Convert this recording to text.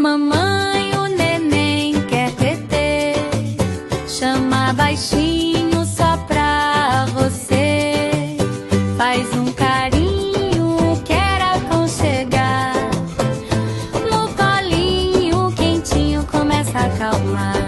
Mamãe, o neném quer tetê. Chama baixinho só pra você. Faz um carinho, quer aconchegar. No colinho quentinho começa a acalmar.